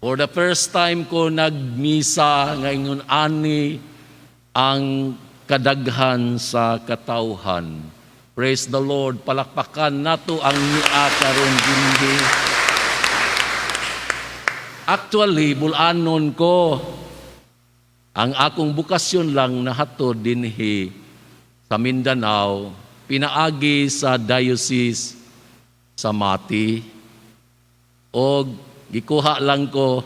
For the first time ko nagmisa ngayon ani ang kadaghan sa katawhan. Praise the Lord. Palakpakan nato ang niya karon dinhi. Actually, bulanon ko. Ang akong bukasyon lang nahatod dinhi sa Mindanao, pinaagi sa diocese sa Mati. O gikuha lang ko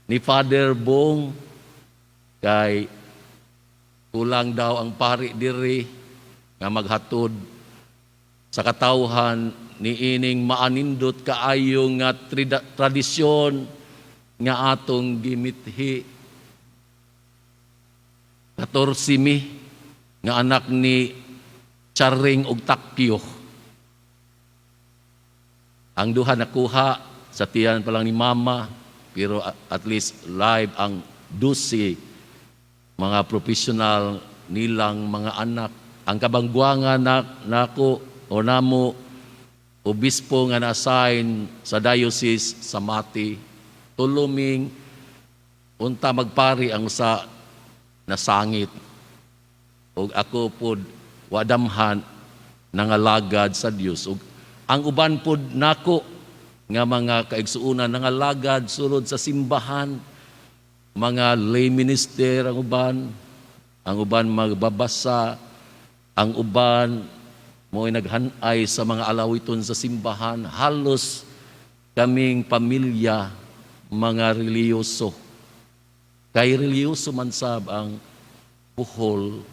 ni Father Bong kay kulang daw ang pari diri nga maghatod sa katawhan ni ining maanindot kaayo nga tradisyon nga atong gimithi. 14 nga anak ni Charing ug Takyo. Ang duha nakuha sa tiyan pa lang ni Mama, pero at least live ang 12 mga professional nilang mga anak. Ang kabangguangan nako o namo obispo nga na-assign sa diocese sa Mati, tuluming unta magpari ang sa nasangit. O ako pod wadamhan nangalagad sa Dios. Ug ang uban pod nako nga mga kaigsuunan nangalagad sulod sa simbahan, mga lay minister ang uban magbabasa, ang uban mo'y naghanay sa mga alawiton sa simbahan. Halos kaming pamilya mga reliyoso. Kay reliyoso man sab ang buhol.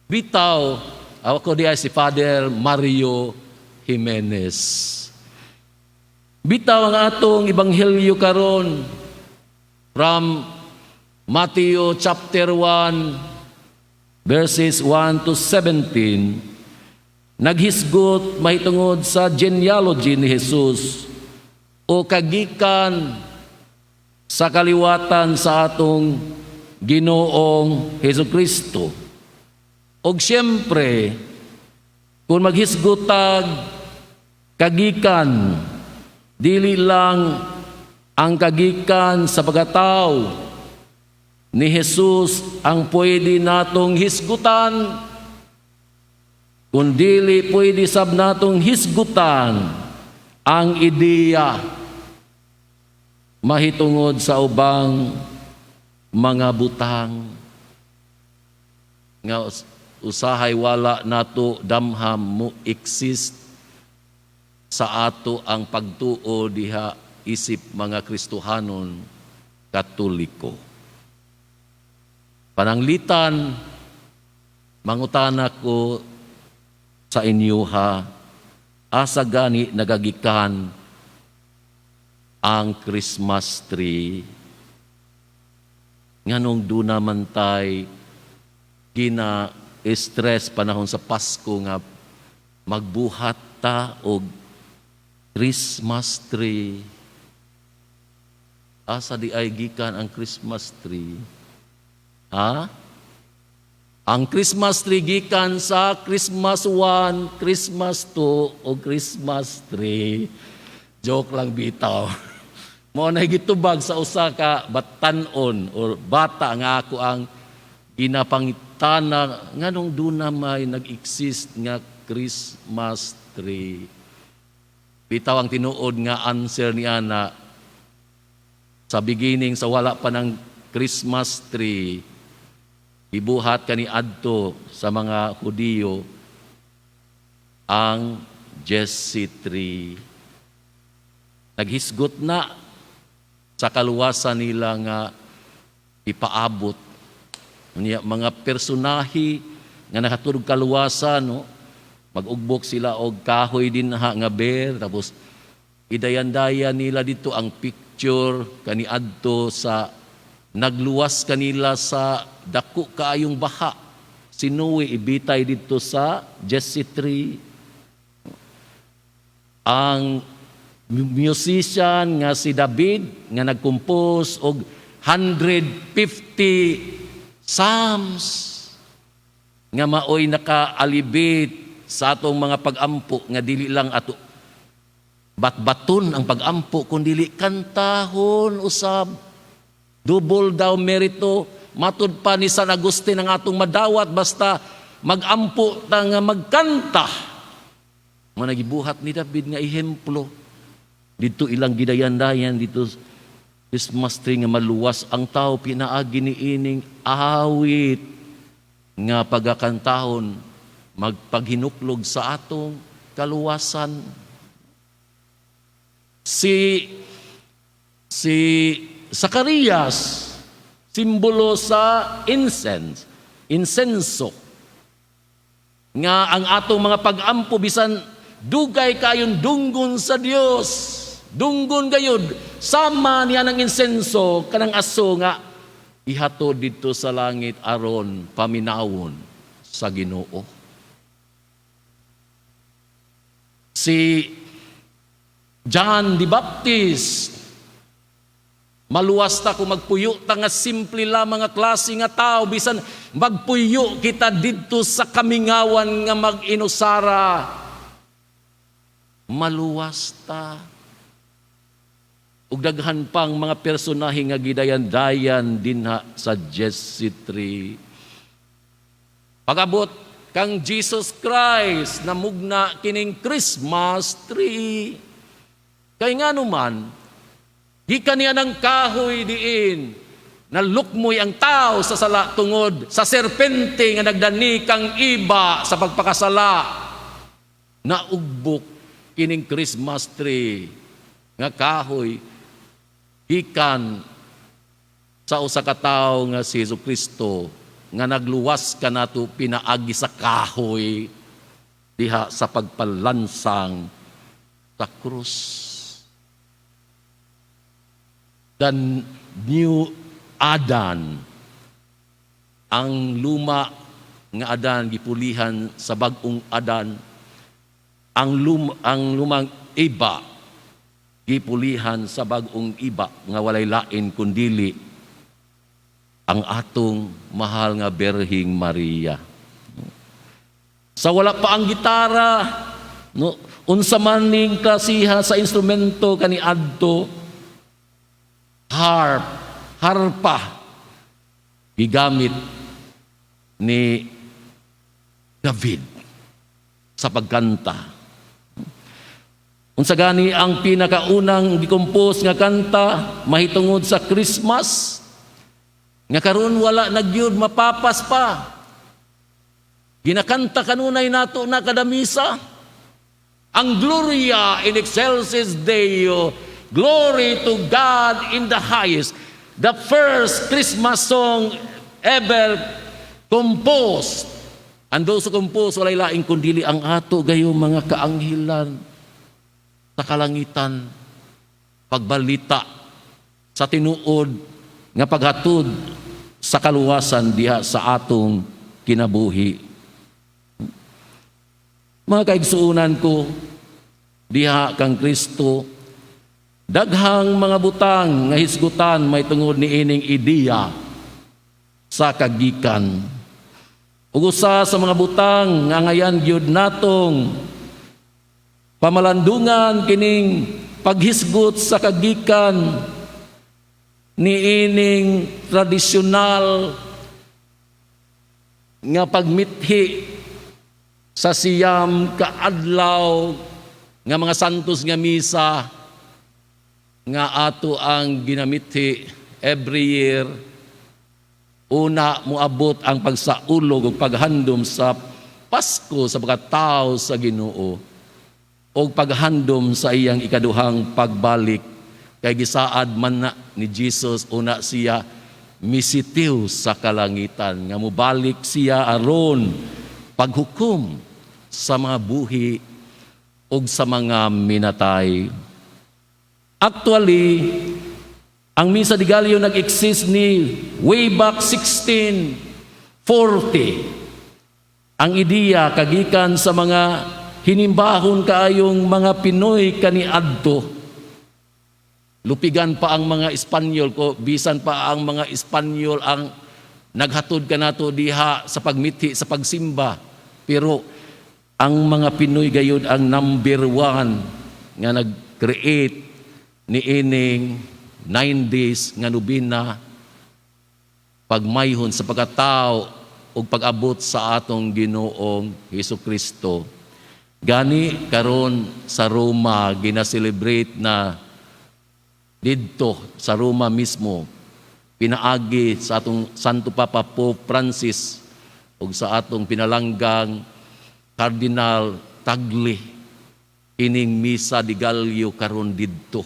Bitaw, ako diya si Father Mario Jimenez. Bitaw ang atong ebanghelyo karon from Matthew chapter 1 verses 1 to 17. Naghisgot mahitungod sa genealogy ni Jesus o kagikan sa kaliwatan sa atong Ginoong Hesukristo. Og siyempre, kung maghisgutag kagikan, dili lang ang kagikan sa pagkatao ni Jesus ang pwede natong hisgutan, kundili pwede sab natong hisgutan ang ideya mahitungod sa ubang mga butang nga usahay wala nato damham mo exist sa ato ang pagtuo diha isip mga Kristohanon Katoliko. Pananglitan, mangutana ko sa inyo ha, asa gani nagagikan ang Christmas tree? Nganong duna man tay gina-stress panahon sa Pasko nga magbuhat ta og Christmas tree. Asa di ay gikan ang Christmas tree? Ha? Ang Christmas tree gikan sa Christmas 1, Christmas 2, o Christmas 3. Joke lang bitaw. Mo na gitubag sa usa ka batanon o bata nga ako ang ginapangitana nganong duna may nag-exist nga Christmas tree. Bitaw ang tinuod nga answer niya na sa beginning sa wala pa ng Christmas tree, ibuhat kani adto sa mga Hudiyo ang Jesse tree. Naghisgot na sa kaluwasan nila nga ipaabot mga personahe nga nakatulog kaluwasan, no? Mag-ugbok sila og kahoy din nga bear, tapos idayan-dayan nila dito ang picture kani adto sa nagluwas kanila sa dako kaayong baha. Sinuwi ibitay dito sa Jesse tree. Ang musician nga si David nga nagkompose og 150 psalms nga maoy naka-alibit sa atong mga pag-ampo nga dili lang ato batbaton ang pagampo kundili kantahon usab. Double daw merito. Matud pa ni San Agustin ang atong madawat basta magampo ta nga magkanta. Managibuhat ni David nga ehemplo. Dito ilang gidayan-dayan dito Christmas tree nga maluwas ang tao pinaagi ni ining awit nga pagakantahon magpaghinuklog sa atong kaluwasan. Si Zacarias, simbolo sa insenso. Nga ang atong mga pag-ampo bisan dugay kayon dunggon sa Dios. Dunggon gayud sama niya ng insenso kanang aso nga ihatod dito sa langit aron paminawon sa Ginoo. Si John the Baptist, maluwas ta kung magpuyo ta nga simple lamang nga klase nga tao bisan magpuyo kita didto sa kamingawan nga mag-inusara. Maluwas ta. Ug daghan pang mga personahe nga gidayan-dayan dinha sa Jesse tree. Pagabot kang Jesus Christ namugna kining Christmas tree. Kay ngano man gikan niya ng kahoy diin, nalukmoy ang tao sa sala tungod sa serpente nga nagdani kang iba sa pagpakasala. Naugbok kining Christmas tree nga kahoy gikan sa usa ka tawo nga si Jesucristo nga nagluwas kanato pinaagi sa kahoy diha sa pagpalansang sa krus. Dan new Adan, ang luma nga Adan gipulihan sa bag-ong Adan, ang lumang iba gipulihan sa bag-ong iba nga walay lain kundili ang atong mahal nga Berhing Maria. Sa wala pa ang gitara, no, unsa man ning klasiha sa instrumento kaniadto, harpa gigamit ni David sa pagkanta. Unsa gani ang pinakaunang gikompose nga kanta mahitungod sa Christmas nga karon wala nagyud mapapas pa. Ginakanta kanunay nato na kada misa ang Gloria in excelsis Deo, glory to God in the highest. The first Christmas song ever composed. Ando sa compose walay laing kundili ang ato gayo mga kaanghilan sa kalangitan, pagbalita sa tinuod nga paghatod sa kaluwasan diha sa atong kinabuhi. Mga kaigsuunan ko, diha kang Kristo, daghang mga butang nga hisgutan may tungod ni ining ideya sa kagikan. Ug usa sa mga butang nga ngayan gyud natong pamalandungan kining paghisgot sa kagikan ni ining tradisyonal nga pagmithi sa siyam kaadlaw nga mga santos nga misa nga ato ang ginamithi every year. Una moabot ang pagsaulog ug paghandom sa Pasko sa pagkatao sa Ginoo o paghandom sa iyang ikaduhang pagbalik. Kay gisaad man na ni Jesus una siya misitiw sa kalangitan nga mubalik siya aron paghukom sa mga buhi o sa mga minatay. Actually, ang Misa de Gallo nag-exist ni way back 1640. Ang ideya kagikan sa mga hinimbahon kaayong mga Pinoy kaniadto. Lupigan pa ang mga Espanyol ko, bisan pa ang mga Espanyol ang naghatod kanato diha sa pagmithi, sa pagsimba. Pero ang mga Pinoy gayud ang number one nga nag-create ni ining 9 days nga nobina pagmayhon sa pagkatao ug pag-abot sa atong Ginoong Hesukristo. Gani karon sa Roma gina-celebrate na didto sa Roma mismo pinaagi sa atong Santo Papa Pope Francis ug sa atong pinalanggang Cardinal Tagle ining misa di Gallio karon didto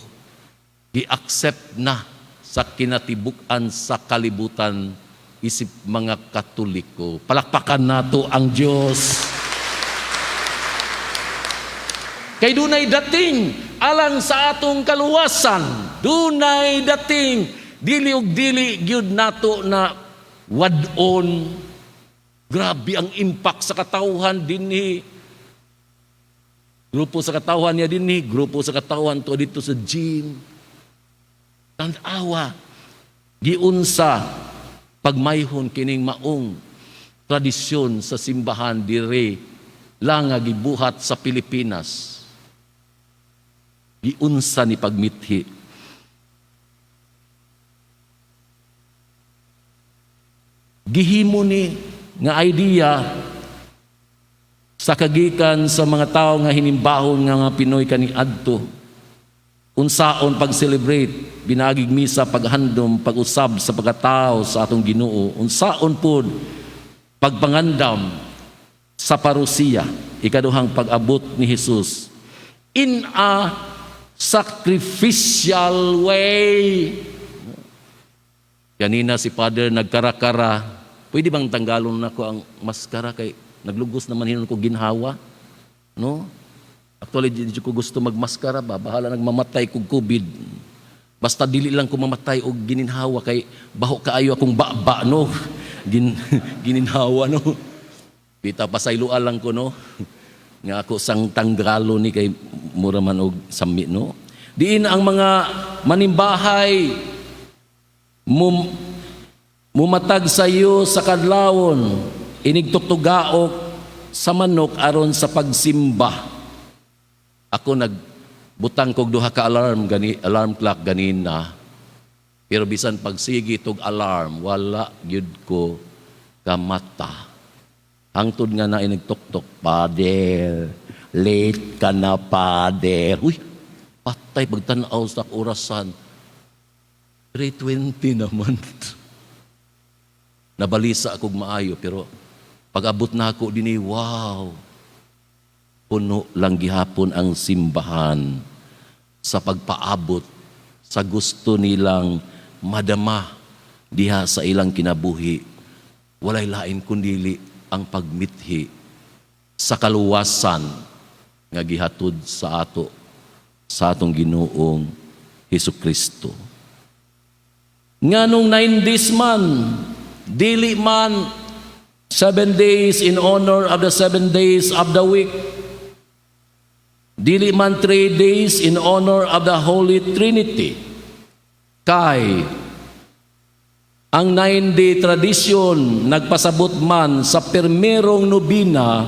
gi-accept na sa kinatibuk-an sa kalibutan isip mga Katoliko. Palakpakan nato ang Dios. Kay dunay dating alang sa atong kaluwasan, dunay dating dili ug dili gyud nato na wadon. Grabe ang impact sa katawhan dinhi. Grupo sa katawhan niya dinhi, grupo sa katawhan to dito sa gym. Tan-awa giunsa pagmayhon kining maong tradisyon sa simbahan dire lang nga gibuhat sa Pilipinas. Giunsa ni pagmithi. Gihimo ni nga idea sa kagikan sa mga tao nga hinimbahon nga Pinoy kaniadto. Unsaon pag-celebrate, binagig misa, paghandom, pag-usab sa pagkatao sa atong Ginoo. Unsaon pod pagpangandam sa parusiya, ikaduhang pag-abot ni Jesus in a sacrificial way. Kanina si Father nagkarakara, pwede bang tanggalon na ko ang maskara kay naglugos naman hinon ko ginhawa? No? Actually, di ko gusto magmaskara ba? Bahala nagmamatay kog COVID. Basta dili lang ko mamatay og gininhawa kay baho kaayo akong baba, no? Gininhawa, no? Pita pasayloan lang ko, no? Nga ako sang tanggalo ni kay mura man og sami, no? Diin ang mga manimbahay mumatag sa iyo sa kadlawon, inigtuktugaok sa manok aron sa pagsimba. Ako nagbutang kog duha ka alarm clock ganina. Pero bisan pagsigi tog alarm, wala gyud ko kamata. Hangtod nga na inigtuktok, Pader, late ka na, Pader. Uy, patay pagtanaw sa orasan. 3:20 naman. Nabalisa akong maayo, pero pag-abot na ako din, wow, puno lang gihapon ang simbahan sa pagpaabot sa gusto nilang madama diha sa ilang kinabuhi. Walay lain kundili ang pagmithi sa kaluwasan nga gihatod sa atong Ginoong Hesukristo. Nganong 9 days man, dili man 7 days in honor of the 7 days of the week, dili man 3 days in honor of the Holy Trinity. Kay ang 9-day tradisyon nagpasabot man sa permerong nobina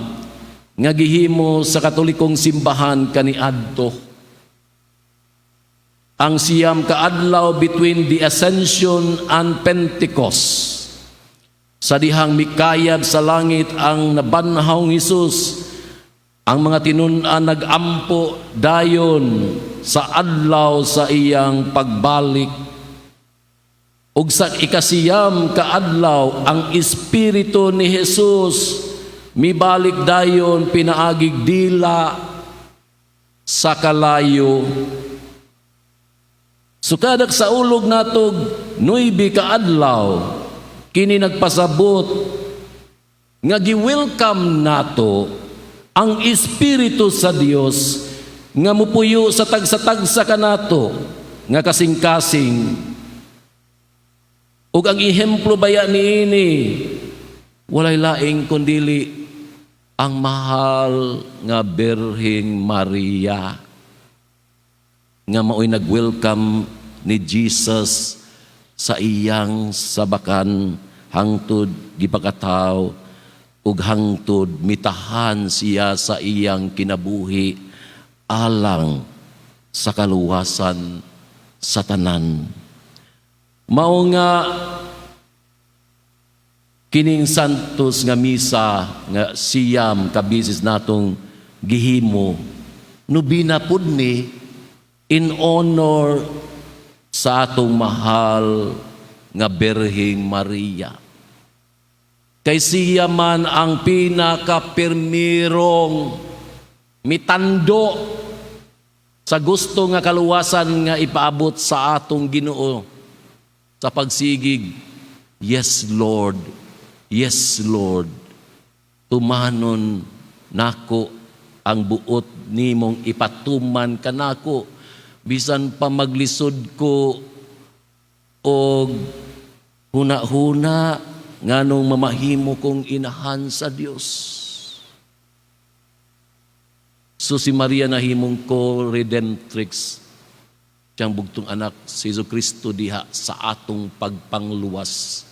nga gihimo sa Katolikong simbahan kaniadto. Ang siyam kaadlaw between the Ascension and Pentecost. Sa dihang mikayab sa langit ang nabanhawng Hesus, ang mga tinun-an nag-ampo dayon sa adlaw sa iyang pagbalik. Ug sa ikasiyam kaadlaw ang Espiritu ni Jesus mibalik dayon pinaagig dila sa kalayo. Sukadak sa ulog natog 9 kaadlaw kini nagpasabot nga gi-welcome nato ang Espiritu sa Dios nga mupuyo sa tagsa-tagsa kanato nga kasing-kasing. Ug ang ihemplo baya niini walay laing kundili ang mahal nga Birheng Maria nga mao'y nag-welcome ni Jesus sa iyang sabakan hangtod gipakataw ug hangtod mitahan siya sa iyang kinabuhi alang sa kaluwasan sa tanan. Mao nga kining santos nga misa nga siyam ka bisis natong gihimo no binapud ni in honor sa atong mahal nga Birheng Maria. Kay siya man ang pinakapirmirong mitando sa gusto nga kaluwasan nga ipaabot sa atong Ginoo sa pagsigig. Yes, Lord. Yes, Lord. Tumanon nako ang buot nimong ipatuman kanako bisan pa maglisod ko og huna-huna nganong mamahimo kong inahan sa Dios. So si Maria nahimong ko redemptrix, siyang bugtong anak si Jesucristo diha sa atong pagpangluwas.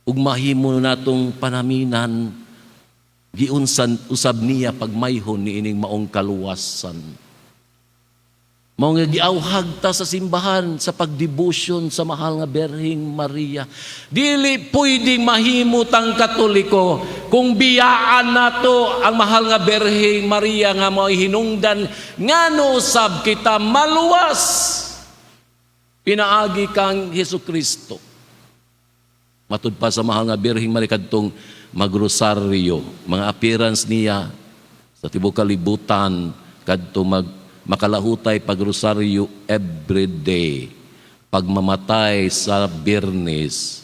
Ug mahimo natong panaminan giunsan usab niya pagmayhon niining maong kaluwasan. Mao nga giawhag ta sa simbahan sa pagdebosyon sa mahal nga Birheng Maria. Dili pwedeng mahimo tang Katoliko kung biyaan nato ang mahal nga Birheng Maria nga mao hinungdan ngano usab kita maluwas pinaagi kang Hesukristo. Matud pa sa mahal nga Birheng Maria kadtong magrosaryo, mga appearance niya sa tibuok kalibutan kadto makalahutay pagrosaryo every day. Pagmamatay sa Biyernes,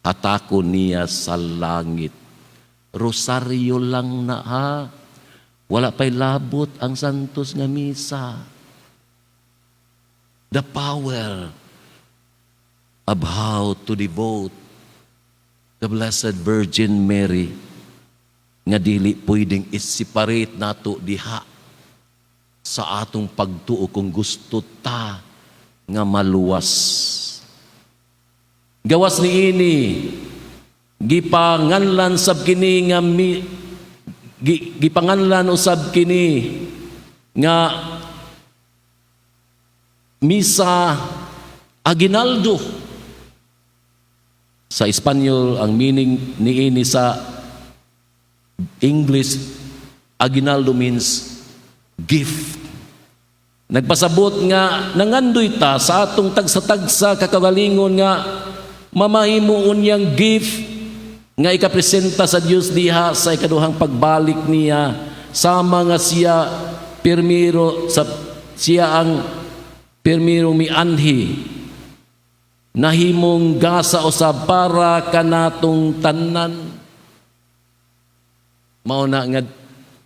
hatako niya sa langit. Rosaryo lang na ha. Wala pa'y labot ang santos nga misa. The power of how to devote the Blessed Virgin Mary nga dili pwedeng i-separate nato diha sa atong pagtuo kung gusto ta nga maluwas. Gawas ni ini gipanganlan sab kini nga gipanganlan usab kini nga misa aguinaldo. Sa Espanyol ang meaning ni ini sa English aguinaldo means gift. Nagpasabot nga nangandoy ta sa atong tagsa-tagsa kakagalingon nga mamahimuon niyang gift nga ikapresenta sa Dios diha sa ikaduhang pagbalik niya sama nga siya ang pirmiro mianhi nahimong gasa usab para kanatong tanan. Mao na nga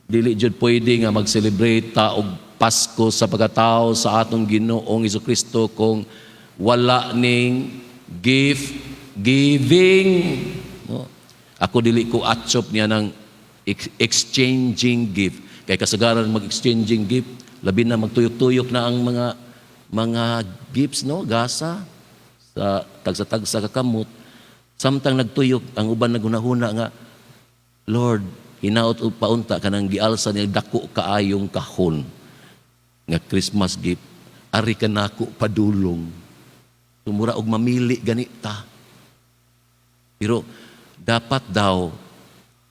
dili jud pwede nga mag-celebrate ta og Pasko sa pagkatao sa atong Ginoong Jesucristo kung wala ning giving. No? Ako dili ko atchop niya ng exchanging gift. Kay kasagaran mag-exchanging gift, labi na magtuyok-tuyok na ang mga gifts, no? Gasa sa tagsa-tagsa kakamot. Samtang nagtuyok, ang uban naghunahuna nga, Lord, hinaot o paunta ka nang gialsa niya dako kaayong kahon nga Christmas gift, ari ka nako padulong. Tumura og mamili ganita. Pero dapat daw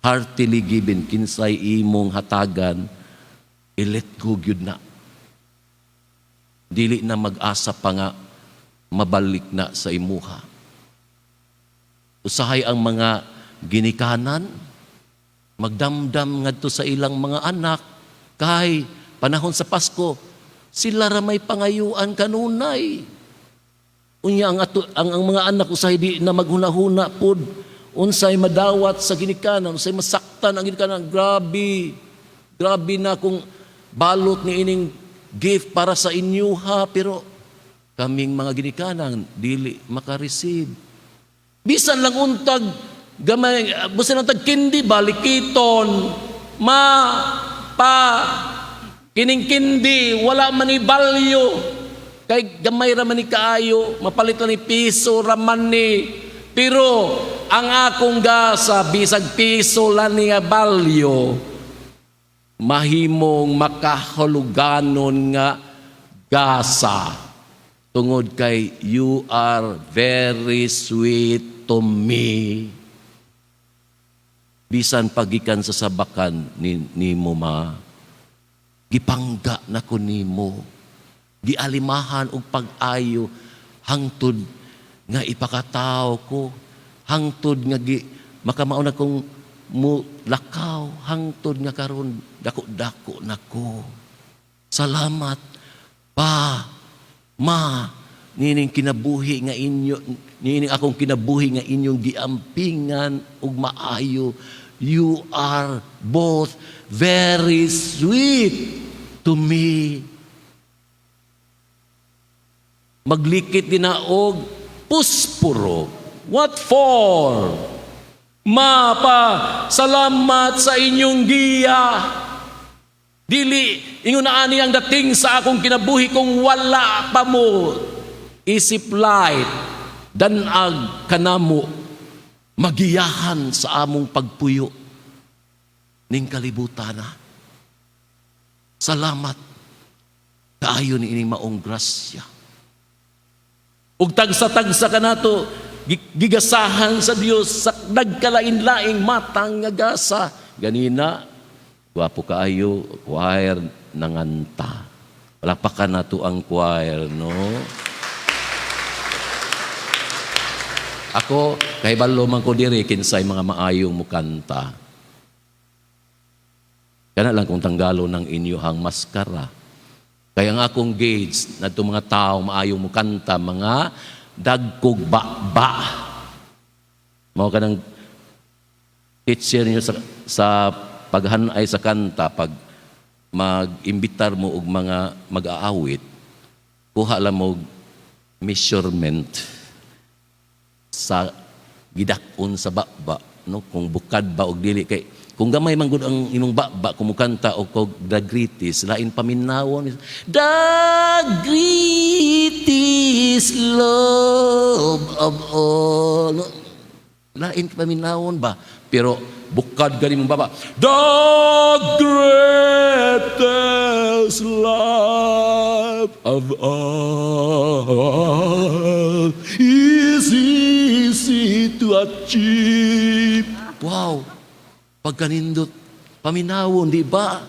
heartily given kinsay imong hatagan, i-let go gyud na. Dili na mag-asa pa nga mabalik na sa imuha. Usahay ang mga ginikanan, magdamdam ngadto sa ilang mga anak kay panahon sa Pasko, sila ra may pangayuan kanunay. Unya ang mga anak usahay di na maghuna-huna pod, unsay madawat sa ginikanan, unsay masaktan ang ginikanan. Grabe na kung balot ni ining gift para sa inyo ha, pero kaming mga ginikanan dili makareceive. Bisan lang untag gamay, bisan untag kindi balikiton, kining kindi, wala man ni balyo. Kay gamay raman ni kaayo, mapalit ni piso raman ni. Pero ang akong gasa, bisag piso lang ni balyo, mahimong makahuluganon nga gasa. Tungod kay you are very sweet to me. Bisan pagikan sa sabakan ni mo ma, gipangga na ko nimo, gialimahan og pag-ayo, hangtod nga ipakatao ko, hangtod nga makamaon akong lakaw, hangtod nga karon dako-dako nako. Salamat pa, ma, nining kinabuhi nga inyo, nining akong kinabuhi nga inyong giampingan ug maayo. You are both very sweet to me. Maglikit din na og puspuro. What for? Mapa, salamat sa inyong giya. Dili, ingon na ani ang dating sa akong kinabuhi kung wala pa mo. Isip light, danag kanamo, magiyahan sa among pagpuyo ning kalibutan na. Salamat kaayo ni ining maong grasya. Ug tagsa-tagsa ka nato, gigasahan sa Dios sa nagkalain-laing matang nga gasa. Ganina, gwapo kaayo, choir nanganta. Palakpakan nato ang choir, no? Ako, kahibalo man ko diri, kinsay mga maayong mukanta. Kana lang kung tanggalo ng inyuhang maskara. Kaya ang akong gauge na itong mga tao maayong mukanta, mga dagkog ba. Mao ka ng teacher niyo sa paghanay sa kanta, pag mag-imbitar mo og mga mag-aawit, kuha lang mo measurement sa gidakon sa baba, no, kung bukad ba og dili kay kung gamay man gud ang imong baba kumukanta og kog dagritis lain paminawon dagritis love of all, lain paminawon ba pero bukad gani mong baba the greatest love of all is easy to achieve. Wow, pagkanindot paminawon, di ba?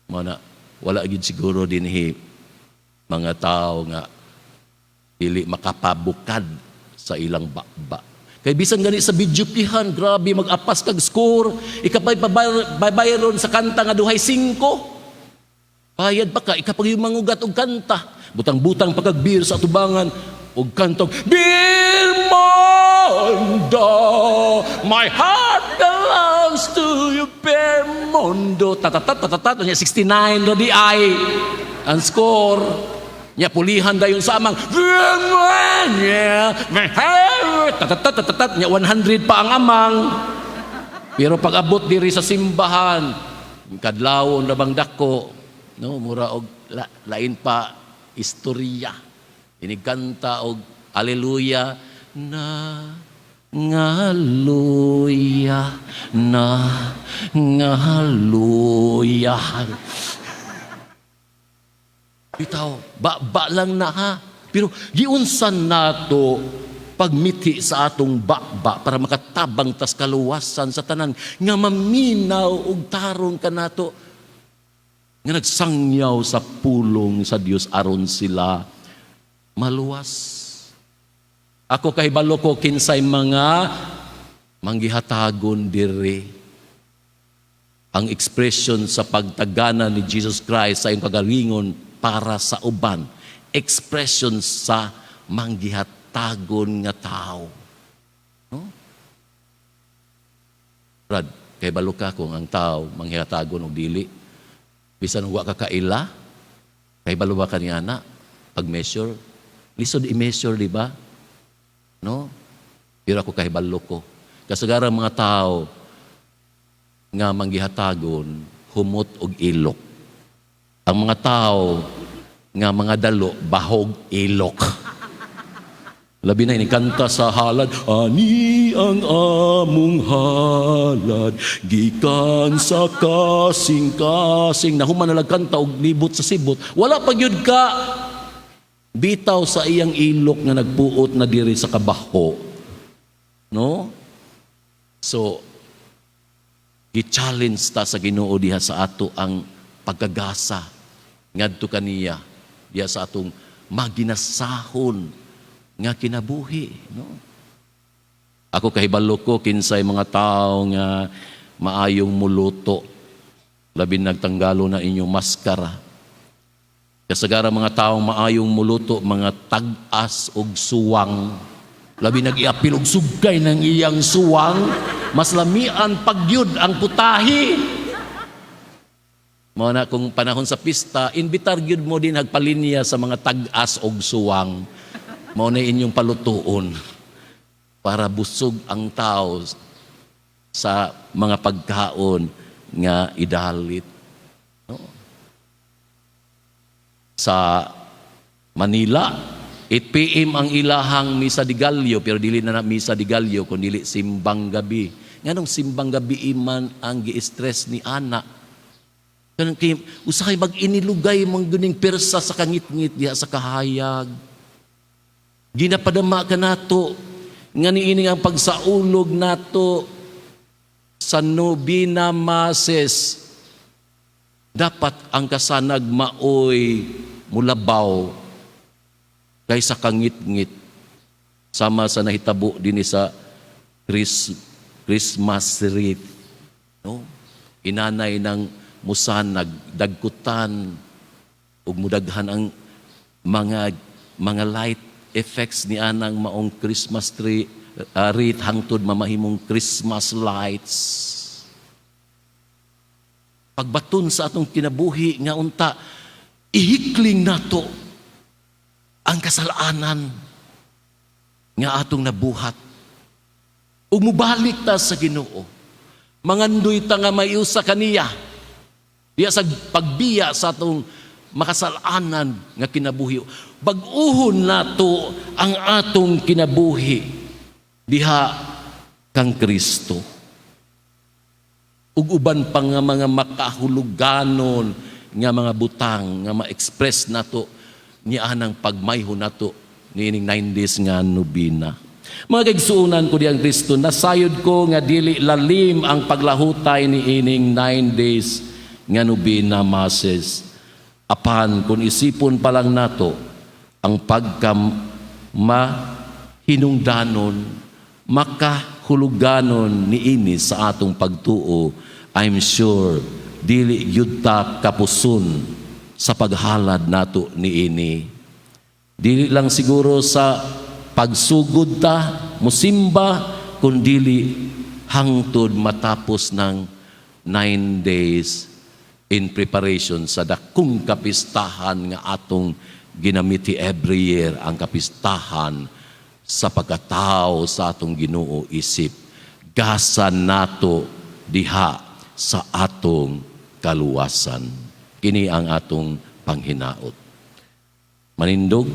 Mana wala gid siguro dinhi mga tao nga dili makapabukad sa ilang baba. Kay bisan gani sa bidyupihan, grabe mag-apas kag score, ikapay babayron sa kanta nga duhay 5. Bayad pa ka, ikapag yung mangugat og kanta. Butang-butang pagkagbir sa atubangan og kantog Beer Mondo, my heart belongs to you, Beer Mondo. Tatatat, 69 no di ay ang score. Nya pulihan dayon sa amang tatatat nya 100 pa ang amang. Pero pag abot diri sa simbahan, kadlawon na bang dako, no, mura og lain pa istorya. Inigkanta og aleluya na ngaluya na ngaluya. Bitaw, ba lang na ha. Pero giunsan nato pagmiti sa atong ba para makatabang tas kaluwasan sa tanan nga maminaw og tarong kanato nga nagsangyaw sa pulong sa Dios aron sila maluwas. Ako kahibalo ko kinsay mga manggihatagon diri ang expression sa pagtagana ni Jesus Christ sa iyong kagalingon para sa uban, expression sa manggihatagon nga tao. No? Brad, kay balo ka kung ang tao manghihatagon og dili, bisan wa ka kaila, kay balo ba kaniya na pag-measure, lisod i-measure, di ba? No? Pero ako kay balo ko. Kasagaran mga tao nga manggihatagon, humot og ilok. Ang mga tao nga mga dalo, bahog ilok. Labi na inikanta sa halad, ani ang among halad, gikan sa kasing-kasing. Nahuman na kanta og nibot sa sibot. Wala pa gyud ka bitaw sa iyang ilok nga nagpuot na diri sa kabaho. No? So, gi-challenge ta sa Ginoo diha sa ato ang pagkagasa ngadto kaniya diha sa atong maginasahon nga kinabuhi, no? Ako kahibalo ko kinsay mga tao nga maayong muluto, labi nagtanggalo na inyong maskara. Kasagara mga taong maayong muluto, mga tag-as og suwang, labi nag-iapil og sugay ng iyang suwang, mas lamian pagyud ang putahi. Mao na kung panahon sa pista, inbitar gyud mo din hagpalinya sa mga tag-as og suwang. Mao na inyong palutuon para busog ang tao sa mga pagkaon nga idalit. No? Sa Manila, 8 p.m. ang ilahang misa di Gallo, pero dili na misa di Gallo, kundi simbang gabi. Nganong simbang gabi iman ang gi-stress ni ana. Kanang usahay mag-inilugay mong guning persa sa kangit-ngit diha sa kahayag. Ginapadama ka nato nga niini ang pagsaulog nato sa Novena Masses. Dapat ang kasanag maoy mulabaw kaysa kangit-ngit sama sa nahitabo din sa Christmas wreath. No? Inanay ng musanag, dagkutan ug mudaghan ang mga light effects ni anang maong Christmas tree wreath hangtod mamahimong Christmas lights. Pagbaton sa atong kinabuhi nga unta ihikling nato ang kasalanan nga atong nabuhat ug mubalik ta sa Ginoo. Mangandoy ta nga maiusa kaniya diya sa pagbiya sa atong makasalanan nga kinabuhi. Bag-uhon nato ang atong kinabuhi diha kang Kristo. Ug uban pa nga mga makahuluganon nga mga butang nga ma-express nato niya anang pagmayho nato niining 9 days nga nobina. Mga kaigsuonan ko diyang Kristo, nasayod ko nga dili lalim ang paglahutay ni ining 9 days nga nobina masses. Apan kung isipon pa lang nato ang pagkamahinungdanon, makahuluganon niini sa atong pagtuo, I'm sure dili gyud ta kapuson sa paghalad nato niini. Dili lang siguro sa pagsugod ta musimba, kundili hangtod matapos ng 9 days in preparation sa dakong kapistahan nga atong ginamiti every year, ang kapistahan sa pagkatao sa atong Ginoo isip. Gasan nato diha sa atong kaluwasan. Kini ang atong panghinaot. Manindog